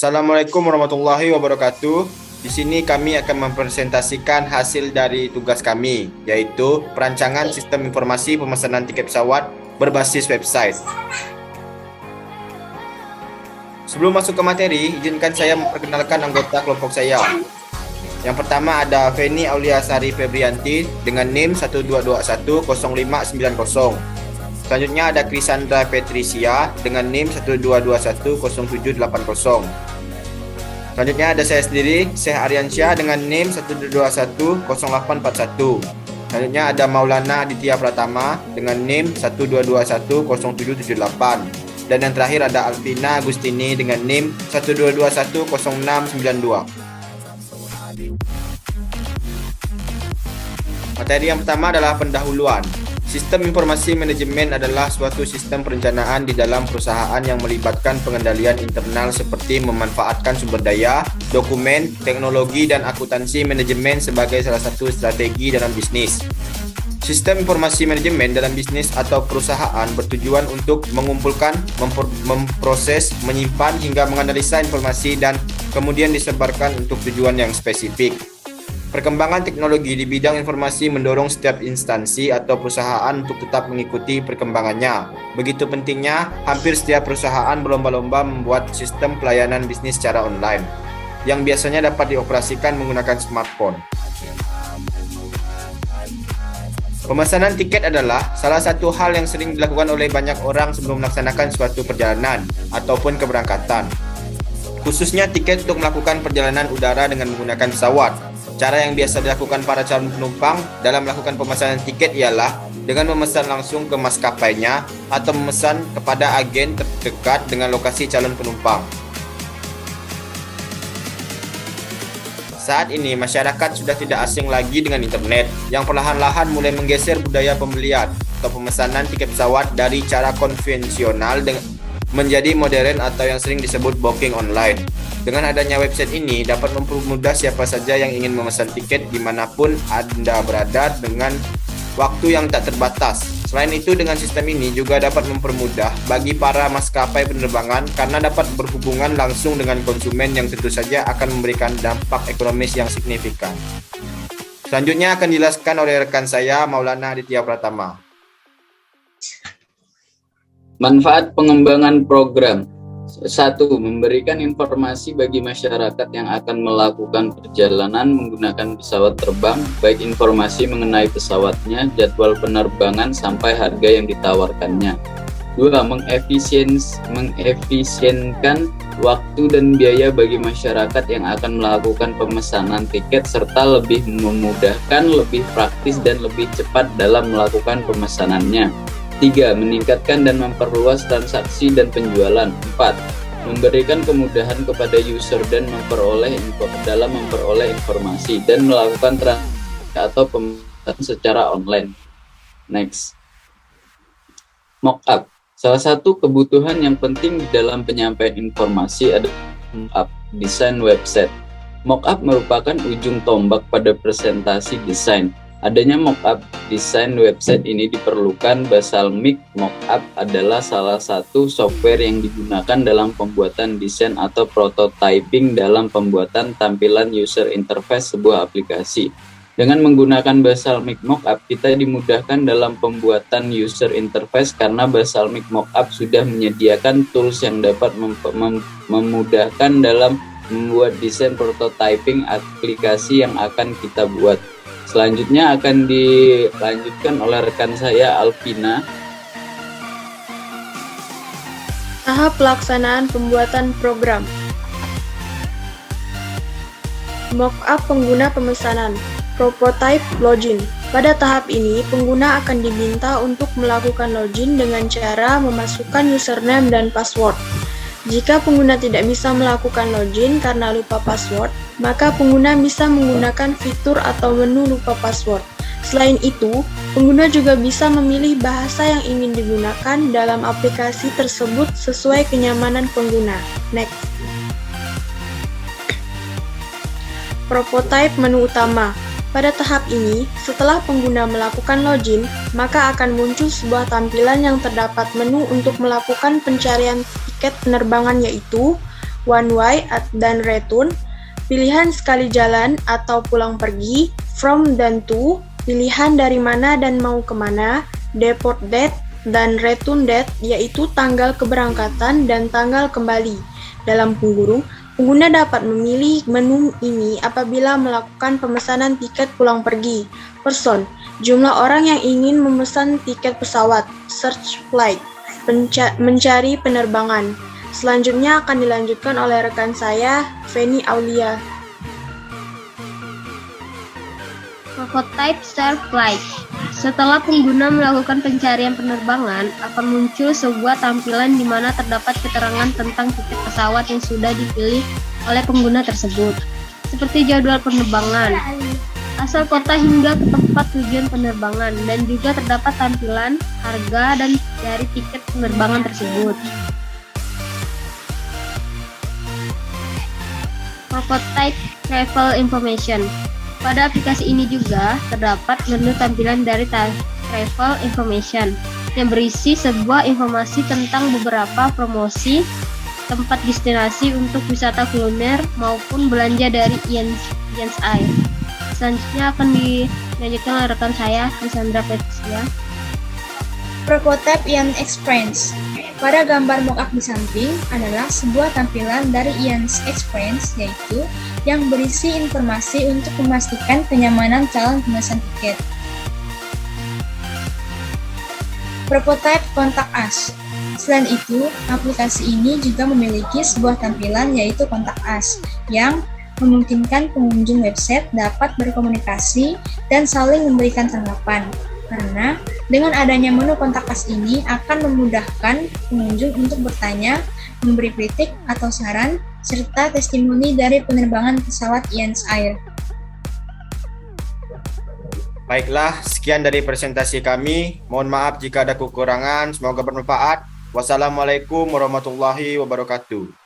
Assalamualaikum warahmatullahi wabarakatuh. Di sini kami akan mempresentasikan hasil dari tugas kami, yaitu perancangan sistem informasi pemesanan tiket pesawat berbasis website. Sebelum masuk ke materi, izinkan saya memperkenalkan anggota kelompok saya. Yang pertama ada Feni Auliasari Febrianti dengan NIM 12210590. Selanjutnya ada Krisandra Petrisia dengan NIM 12210780. Selanjutnya ada saya sendiri, Syekh Aryansyah dengan NIM 12210841. Selanjutnya ada Maulana Aditya Pratama dengan NIM 12210778. Dan yang terakhir ada Alvina Agustini dengan NIM 12210692. Materi yang pertama adalah pendahuluan. Sistem informasi manajemen adalah suatu sistem perencanaan di dalam perusahaan yang melibatkan pengendalian internal seperti memanfaatkan sumber daya, dokumen, teknologi, dan akuntansi manajemen sebagai salah satu strategi dalam bisnis. Sistem informasi manajemen dalam bisnis atau perusahaan bertujuan untuk mengumpulkan, memproses, menyimpan, hingga menganalisa informasi dan kemudian disebarkan untuk tujuan yang spesifik. Perkembangan teknologi di bidang informasi mendorong setiap instansi atau perusahaan untuk tetap mengikuti perkembangannya. Begitu pentingnya, hampir setiap perusahaan berlomba-lomba membuat sistem pelayanan bisnis secara online, yang biasanya dapat dioperasikan menggunakan smartphone. Pemesanan tiket adalah salah satu hal yang sering dilakukan oleh banyak orang sebelum melaksanakan suatu perjalanan ataupun keberangkatan. Khususnya tiket untuk melakukan perjalanan udara dengan menggunakan pesawat. Cara yang biasa dilakukan para calon penumpang dalam melakukan pemesanan tiket ialah dengan memesan langsung ke maskapainya atau memesan kepada agen terdekat dengan lokasi calon penumpang. Saat ini masyarakat sudah tidak asing lagi dengan internet yang perlahan-lahan mulai menggeser budaya pembelian atau pemesanan tiket pesawat dari cara konvensional menjadi modern atau yang sering disebut booking online. Dengan adanya website ini dapat mempermudah siapa saja yang ingin memesan tiket dimanapun Anda berada dengan waktu yang tak terbatas. Selain itu, dengan sistem ini juga dapat mempermudah bagi para maskapai penerbangan karena dapat berhubungan langsung dengan konsumen yang tentu saja akan memberikan dampak ekonomis yang signifikan. Selanjutnya akan dijelaskan oleh rekan saya Maulana Aditya Pratama. Manfaat pengembangan program. 1. Memberikan informasi bagi masyarakat yang akan melakukan perjalanan menggunakan pesawat terbang, baik informasi mengenai pesawatnya, jadwal penerbangan, sampai harga yang ditawarkannya. 2. Mengefisienkan waktu dan biaya bagi masyarakat yang akan melakukan pemesanan tiket serta lebih memudahkan, lebih praktis, dan lebih cepat dalam melakukan pemesanannya. 3. Meningkatkan dan memperluas transaksi dan penjualan. 4. Memberikan kemudahan kepada user dan memperoleh informasi dan melakukan transaksi atau pemesanan secara online. Next. Mockup. Salah satu kebutuhan yang penting di dalam penyampaian informasi adalah mockup, desain website. Mockup merupakan ujung tombak pada presentasi desain. Adanya mockup desain website ini diperlukan. Basalmic Mockup adalah salah satu software yang digunakan dalam pembuatan desain atau prototyping dalam pembuatan tampilan user interface sebuah aplikasi. Dengan menggunakan Basalmic Mockup, kita dimudahkan dalam pembuatan user interface karena Basalmic Mockup sudah menyediakan tools yang dapat memudahkan dalam membuat desain prototyping aplikasi yang akan kita buat. Selanjutnya akan dilanjutkan oleh rekan saya Alvina. Tahap pelaksanaan pembuatan program. Mockup pengguna pemesanan. Prototype login. Pada tahap ini, pengguna akan diminta untuk melakukan login dengan cara memasukkan username dan password. Jika pengguna tidak bisa melakukan login karena lupa password, maka pengguna bisa menggunakan fitur atau menu lupa password. Selain itu, pengguna juga bisa memilih bahasa yang ingin digunakan dalam aplikasi tersebut sesuai kenyamanan pengguna. Next. Prototype menu utama. Pada tahap ini, setelah pengguna melakukan login, maka akan muncul sebuah tampilan yang terdapat menu untuk melakukan pencarian tiket penerbangan, yaitu one way dan return, pilihan sekali jalan atau pulang pergi, from dan to, pilihan dari mana dan mau kemana, deport date dan return date, yaitu tanggal keberangkatan dan tanggal kembali. Dalam kurung, pengguna dapat memilih menu ini apabila melakukan pemesanan tiket pulang pergi. Person, jumlah orang yang ingin memesan tiket pesawat. Search flight, mencari penerbangan. Selanjutnya akan dilanjutkan oleh rekan saya, Feni Aulia. Prototype Start Flight. Setelah pengguna melakukan pencarian penerbangan, akan muncul sebuah tampilan di mana terdapat keterangan tentang tiket pesawat yang sudah dipilih oleh pengguna tersebut, seperti jadwal penerbangan, asal kota hingga ke tempat tujuan penerbangan, dan juga terdapat tampilan harga dan dari tiket penerbangan tersebut. Prototype Travel Information. Pada aplikasi ini juga terdapat menu tampilan dari Travel Information yang berisi sebuah informasi tentang beberapa promosi, tempat destinasi untuk wisata kuliner maupun belanja dari Ians Air. Selanjutnya akan dilanjutkan oleh rekan saya, Lisandra Petsia. Prototype Ians Experience. Pada gambar mockup di samping adalah sebuah tampilan dari Ians Experience, yaitu yang berisi informasi untuk memastikan kenyamanan calon pemesan tiket. Prototype Contact Us. Selain itu, aplikasi ini juga memiliki sebuah tampilan yaitu Contact Us, yang memungkinkan pengunjung website dapat berkomunikasi dan saling memberikan tanggapan. Karena dengan adanya menu Kontak Us ini akan memudahkan pengunjung untuk bertanya, memberi kritik atau saran, serta testimoni dari penerbangan pesawat Ians Air. Baiklah, sekian dari presentasi kami. Mohon maaf jika ada kekurangan, semoga bermanfaat. Wassalamualaikum warahmatullahi wabarakatuh.